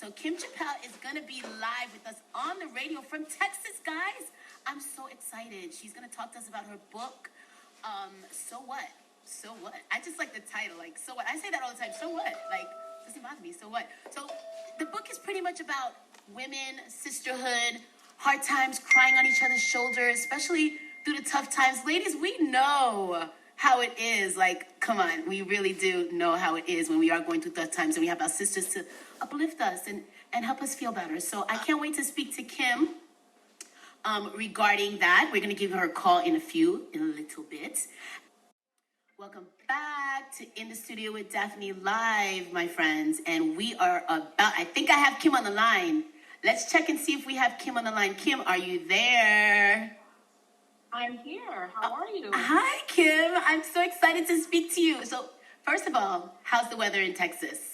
So Kym Chappell is going to be live with us on the radio from Texas, guys. I'm so excited. She's going to talk to us about her book, So What? So What? I just like the title, like, so what? I say that all the time, so what? Like, doesn't bother me, so what? So the book is pretty much about women, sisterhood, hard times, crying on each other's shoulders, especially through the tough times. Ladies, we know how it is. Like, come on, we really do know how it is when we are going through tough times, and we have our sisters to uplift us and help us feel better. So I can't wait to speak to Kym regarding that. We're going to give her a call in a little bit. Welcome back to In the Studio with Daphnee Live, my friends. And we are I think I have Kym on the line. Let's check and see if we have Kym on the line. Kym, are you there? I'm here. How are you? Hi, Kym. I'm so excited to speak to you. So, first of all, how's the weather in Texas?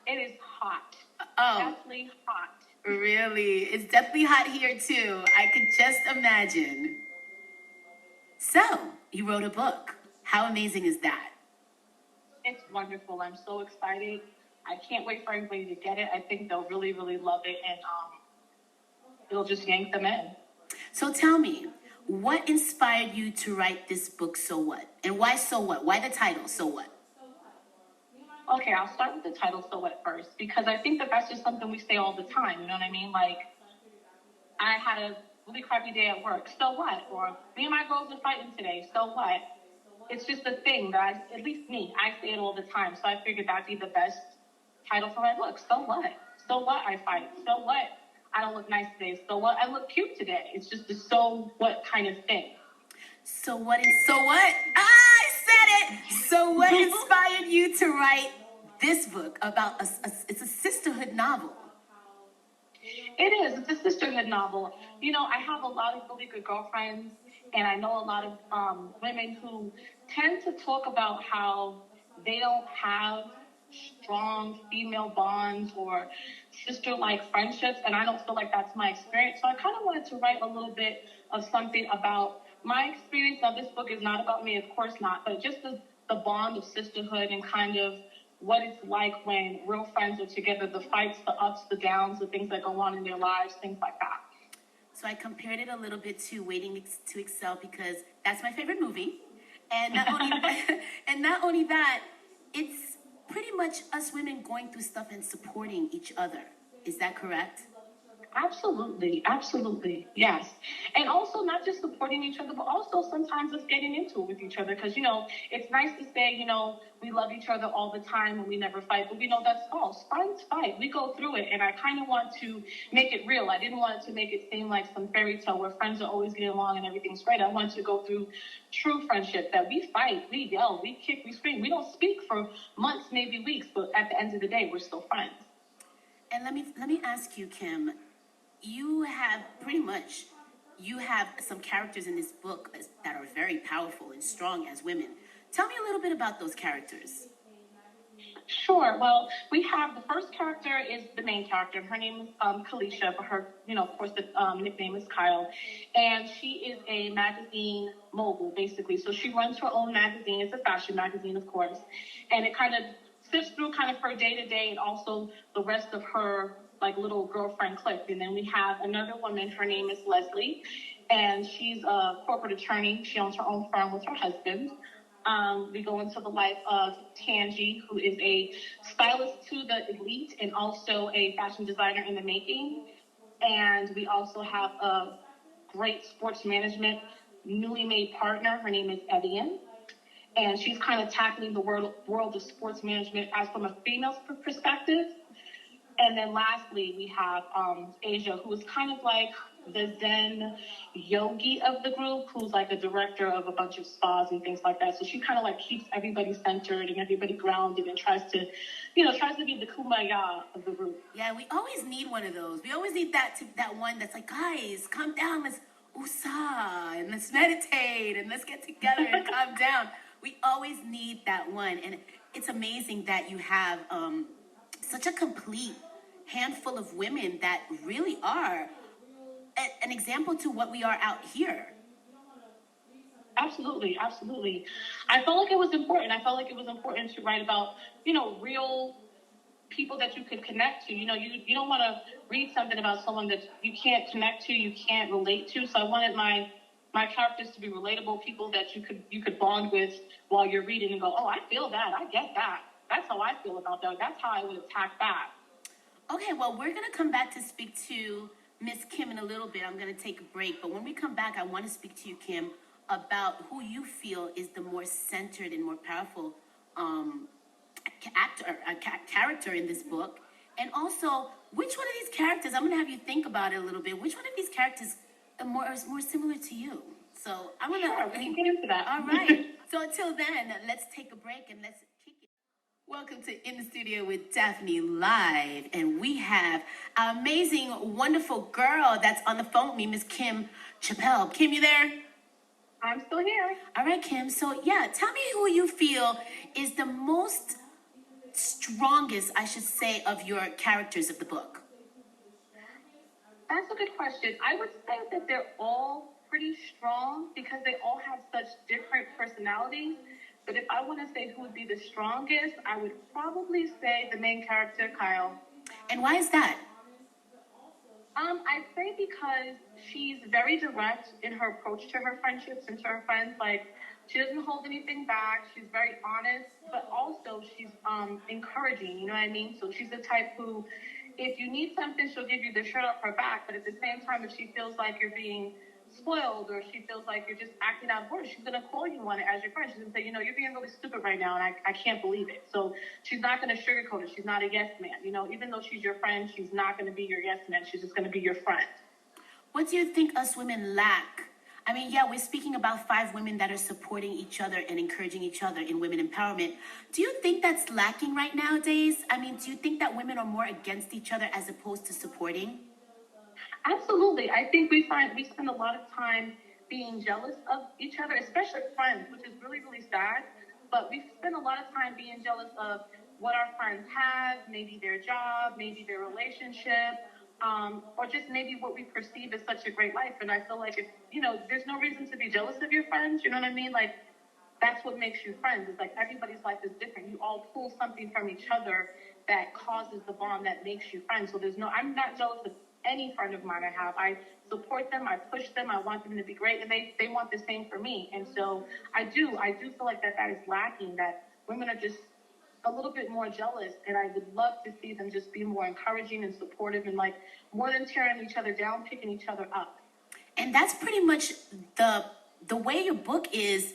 It is hot. Oh. Definitely hot. Really? It's definitely hot here, too. I could just imagine. So, you wrote a book. How amazing is that? It's wonderful. I'm so excited. I can't wait for everybody to get it. I think they'll really, really love it, and it'll just yank them in. So tell me, what inspired you to write this book, So What? And why So What? Why the title, So What? Okay, I'll start with the title, So What, first, because I think that that's just something we say all the time, you know what I mean? Like, I had a really crappy day at work, so what? Or, me and my girls are fighting today, so what? It's just a thing that at least me, I say it all the time, so I figured that'd be the best title for my book. So what? So what I fight? So what I don't look nice today? So what I look cute today? It's just a so what kind of thing. So what is so what? I said it! So what inspired you to write this book about it's a sisterhood novel? It is. It's a sisterhood novel. You know, I have a lot of really good girlfriends, and I know a lot of women who tend to talk about how they don't have strong female bonds or sister-like friendships, and I don't feel like that's my experience. So I kind of wanted to write a little bit of something about my experience. Now, this book is not about me, of course not, but just the bond of sisterhood and kind of what it's like when real friends are together, the fights, the ups, the downs, the things that go on in their lives, things like that. So I compared it a little bit to Waiting to Excel because that's my favorite movie. And not only that, it's pretty much us women going through stuff and supporting each other. Is that correct? Absolutely. Absolutely. Yes. And also not just supporting each other, but also sometimes us getting into it with each other. Because, you know, it's nice to say, you know, we love each other all the time and we never fight. But we know that's false. Friends fight. We go through it. And I kind of want to make it real. I didn't want it to make it seem like some fairy tale where friends are always getting along and everything's great. I want to go through true friendship, that we fight, we yell, we kick, we scream. We don't speak for months, maybe weeks. But at the end of the day, we're still friends. And let me ask you, Kym. You have some characters in this book that are very powerful and strong as women. Tell me a little bit about those characters. Sure. Well, we have the first character is the main character. Her name is Kalisha, but her, you know, of course, the nickname is Kyle. And she is a magazine mogul, basically. So she runs her own magazine. It's a fashion magazine, of course. And it kind of sifts through kind of her day-to-day and also the rest of her like little girlfriend clique. And then we have another woman, her name is Leslie, and she's a corporate attorney. She owns her own firm with her husband. We go into the life of Tangi, who is a stylist to the elite and also a fashion designer in the making. And we also have a great sports management newly made partner. Her name is Evian. And she's kind of tackling the world of sports management as from a female's perspective. And then lastly, we have Asia, who is kind of like the Zen yogi of the group, who's like a director of a bunch of spas and things like that. So she kind of like keeps everybody centered and everybody grounded and tries to be the kumbaya of the group. Yeah, we always need one of those. We always need that one that's like, guys, calm down, let's usa and let's meditate and let's get together and calm down. We always need that one. And it's amazing that you have such a complete handful of women that really are an example to what we are out here. Absolutely, absolutely. I felt like it was important. I felt like it was important to write about, you know, real people that you could connect to. You know, you don't want to read something about someone that you can't connect to, you can't relate to. So I wanted my characters to be relatable, people that you could bond with while you're reading and go, oh, I feel that, I get that. That's how I feel about that. That's how I would attack that. Okay, well, we're going to come back to speak to Miss Kym in a little bit. I'm going to take a break. But when we come back, I want to speak to you, Kym, about who you feel is the more centered and more powerful character in this book. And also, which one of these characters, I'm going to have you think about it a little bit, which one of these characters is more similar to you? So I'm going to... Sure, we can get into that. All right. So until then, let's take a break and let's kick it. Welcome to In the Studio with Daphnee Live. And we have our amazing, wonderful girl that's on the phone with me, Miss Kym Chappell. Kym, you there? I'm still here. All right, Kym. So, yeah, tell me who you feel is the most strongest, I should say, of your characters of the book. That's a good question. I would say that they're all pretty strong because they all have such different personalities. But if I want to say who would be the strongest, I would probably say the main character, Kyle. And why is that? I'd say because she's very direct in her approach to her friendships and to her friends. Like, she doesn't hold anything back. She's very honest, but also she's encouraging, you know what I mean? So she's the type who, if you need something, she'll give you the shirt off her back. But at the same time, if she feels like you're being spoiled or she feels like you're just acting out of order, she's going to call you on it as your friend. She's going to say, you know, you're being really stupid right now, and I can't believe it. So she's not going to sugarcoat it. She's not a yes man. You know, even though she's your friend, she's not going to be your yes man. She's just going to be your friend. What do you think us women lack? I mean, yeah, we're speaking about 5 women that are supporting each other and encouraging each other in women empowerment. Do you think that's lacking right nowadays? I mean, do you think that women are more against each other as opposed to supporting? Absolutely. I think we spend a lot of time being jealous of each other, especially friends, which is really, really sad. But we spend a lot of time being jealous of what our friends have, maybe their job, maybe their relationship, or just maybe what we perceive as such a great life. And I feel like if, you know, there's no reason to be jealous of your friends. You know what I mean? Like, that's what makes you friends. It's like everybody's life is different. You all pull something from each other that causes the bond that makes you friends. So I'm not jealous of any friend of mine I have. I support them, I push them, I want them to be great, and they want the same for me. And so I do feel like that is lacking, that women are just a little bit more jealous, and I would love to see them just be more encouraging and supportive and like more than tearing each other down, picking each other up. And that's pretty much the way your book is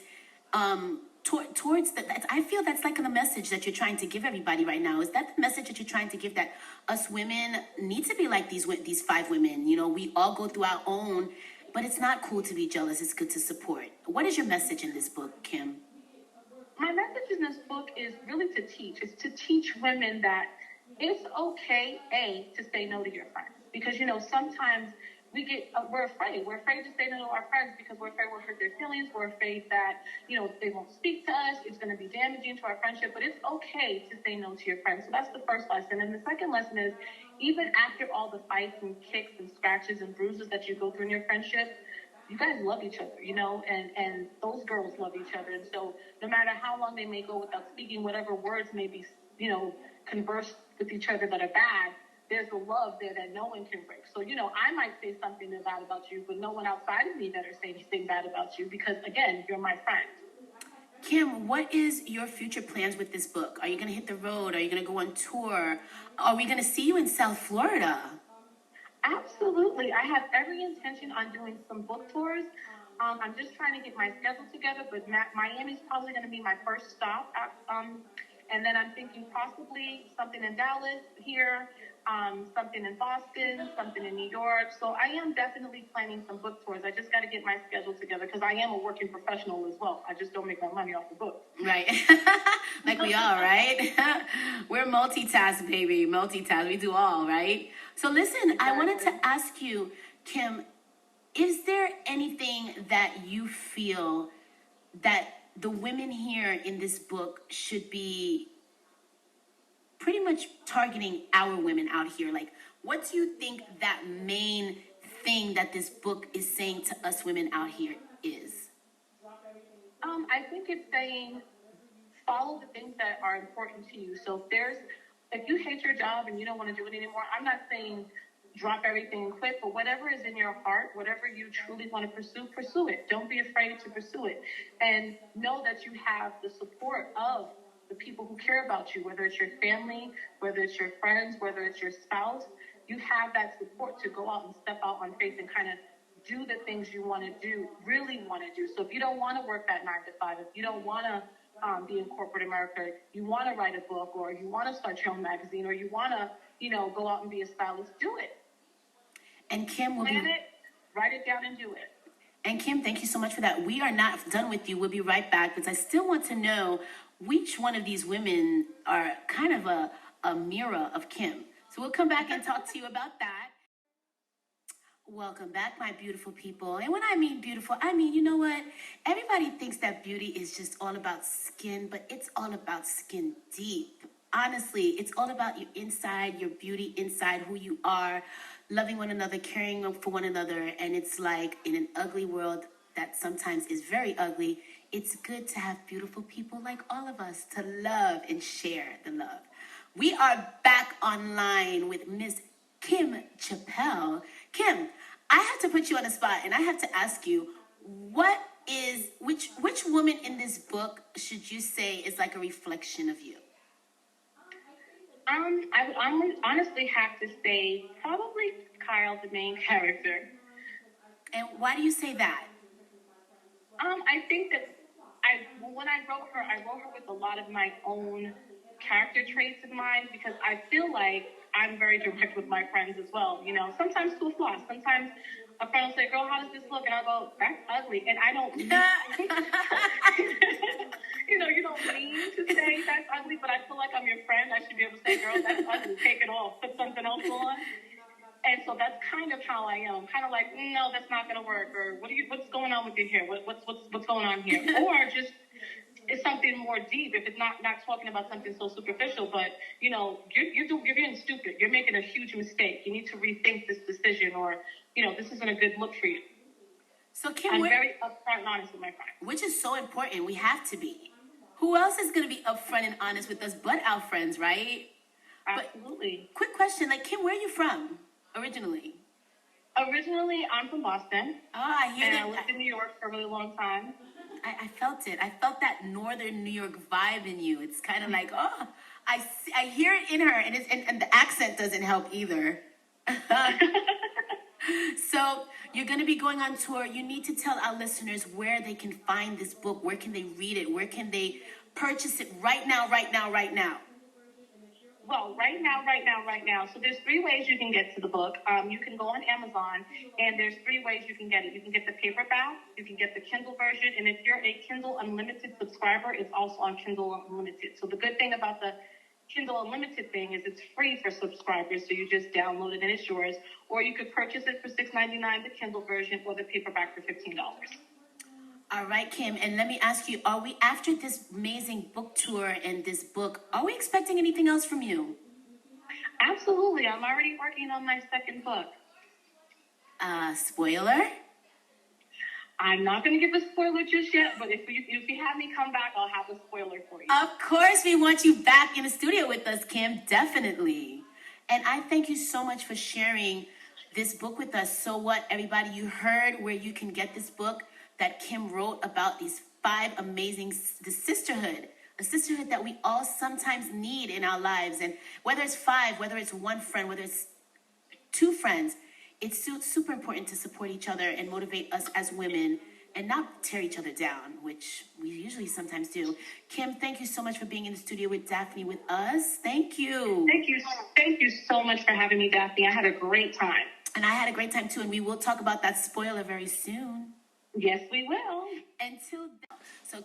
towards that. I feel that's like the message that you're trying to give everybody right now. Is that the message that you're trying to give, that us women need to be like these 5 women? You know, we all go through our own, but it's not cool to be jealous. It's good to support. What is your message in this book, Kym? My message in this book is really to teach. It's to teach women that it's okay, to say no to your friends. Because, you know, sometimes we're afraid. We're afraid to say no to our friends because we're afraid we'll hurt their feelings. We're afraid that, you know, they won't speak to us. It's going to be damaging to our friendship. But it's okay to say no to your friends. So that's the first lesson. And the second lesson is, even after all the fights and kicks and scratches and bruises that you go through in your friendship, you guys love each other, you know, and those girls love each other. And so no matter how long they may go without speaking, whatever words may be, you know, converse with each other that are bad, there's a love there that no one can break. So, you know, I might say something bad about you, but no one outside of me better say anything bad about you because, again, you're my friend. Kym, what is your future plans with this book? Are you going to hit the road? Are you going to go on tour? Are we going to see you in South Florida? Absolutely. I have every intention on doing some book tours. I'm just trying to get my schedule together, but Miami's probably going to be my first stop. And then I'm thinking possibly something in Dallas here, something in Boston, something in New York. So I am definitely planning some book tours. I just got to get my schedule together because I am a working professional as well. I just don't make my money off the book. Right. Like we all, right? We're multitask, baby. Multitask. We do all, right? So listen, exactly. I wanted to ask you, Kym, is there anything that you feel that the women here in this book should be pretty much targeting our women out here? Like, what do you think that main thing that this book is saying to us women out here is? I think it's saying follow the things that are important to you. So if there's if you hate your job and you don't want to do it anymore, I'm not saying drop everything and quit, but whatever is in your heart, whatever you truly want to pursue it. Don't be afraid to pursue it. And know that you have the support of the people who care about you, whether it's your family, whether it's your friends, whether it's your spouse. You have that support to go out and step out on faith and kind of do the things you want to do, really want to do. So if you don't want to work that 9 to 5, if you don't want to be in corporate America, you want to write a book, or you want to start your own magazine, or you want to, go out and be a stylist, do it. And Kym will Plan it, write it down, and do it. And Kym, thank you so much for that. We are not done with you. We'll be right back because I still want to know which one of these women are kind of a mirror of Kym. So we'll come back and talk to you about that. Welcome back, my beautiful people. And when I mean beautiful, I mean, you know what? Everybody thinks that beauty is just all about skin, but it's all about skin deep. Honestly, it's all about your inside, your beauty inside, who you are, loving one another, caring for one another. And it's like in an ugly world that sometimes is very ugly, it's good to have beautiful people like all of us to love and share the love. We are back online with Miss Kym Chappell. Kym, I have to put you on the spot and I have to ask you, which woman in this book should you say is like a reflection of you? I would honestly have to say probably Kyle, the main character. And why do you say that? I think that when I wrote her with a lot of my own character traits in mind, because I feel like I'm very direct with my friends as well. Sometimes to a flaw. Sometimes a friend will say, "Girl, how does this look?" And I'll go, "That's ugly." And I don't mean, you don't mean to say that's ugly, but I feel like I'm your friend. I should be able to say, "Girl, that's ugly. Take it off. Put something else on." And so that's kind of how I am. Kind of like, no, that's not going to work. Or what's going on with your hair? What's going on here? Or just it's something more deep. If it's not talking about something so superficial, but you're being stupid. You're making a huge mistake. You need to rethink this decision, or this isn't a good look for you. So Kym, I'm very upfront and honest with my friends, which is so important. We have to be. Who else is going to be upfront and honest with us but our friends, right? Absolutely. But, quick question, like Kym, where are you from originally? Originally, I'm from Boston. Oh, I hear that. I lived in New York for a really long time. I felt it. I felt that northern New York vibe in you. It's kind of like, I hear it in her, and the accent doesn't help either. So you're going to be going on tour. You need to tell our listeners where they can find this book. Where can they read it? Where can they purchase it right now? Well, right now. So there's 3 ways you can get to the book. You can go on Amazon, and there's 3 ways you can get it. You can get the paperback, you can get the Kindle version, and if you're a Kindle Unlimited subscriber, it's also on Kindle Unlimited. So the good thing about the Kindle Unlimited thing is it's free for subscribers, so you just download it and it's yours. Or you could purchase it for $6.99, the Kindle version, or the paperback for $15. All right, Kym, and let me ask you, are we, after this amazing book tour and this book, are we expecting anything else from you? Absolutely. I'm already working on my second book. Spoiler? I'm not going to give a spoiler just yet, but if you have me come back, I'll have a spoiler for you. Of course, we want you back in the studio with us, Kym, definitely. And I thank you so much for sharing this book with us. So what, everybody, you heard where you can get this book that Kym wrote about these 5 amazing, the sisterhood, a sisterhood that we all sometimes need in our lives. And whether it's 5, whether it's 1 friend, whether it's 2 friends, it's super important to support each other and motivate us as women and not tear each other down, which we usually sometimes do. Kym, thank you so much for being in the studio with Daphnee with us. Thank you. Thank you so much for having me, Daphnee. I had a great time. And I had a great time too, and we will talk about that spoiler very soon. Yes, we will. Until then, so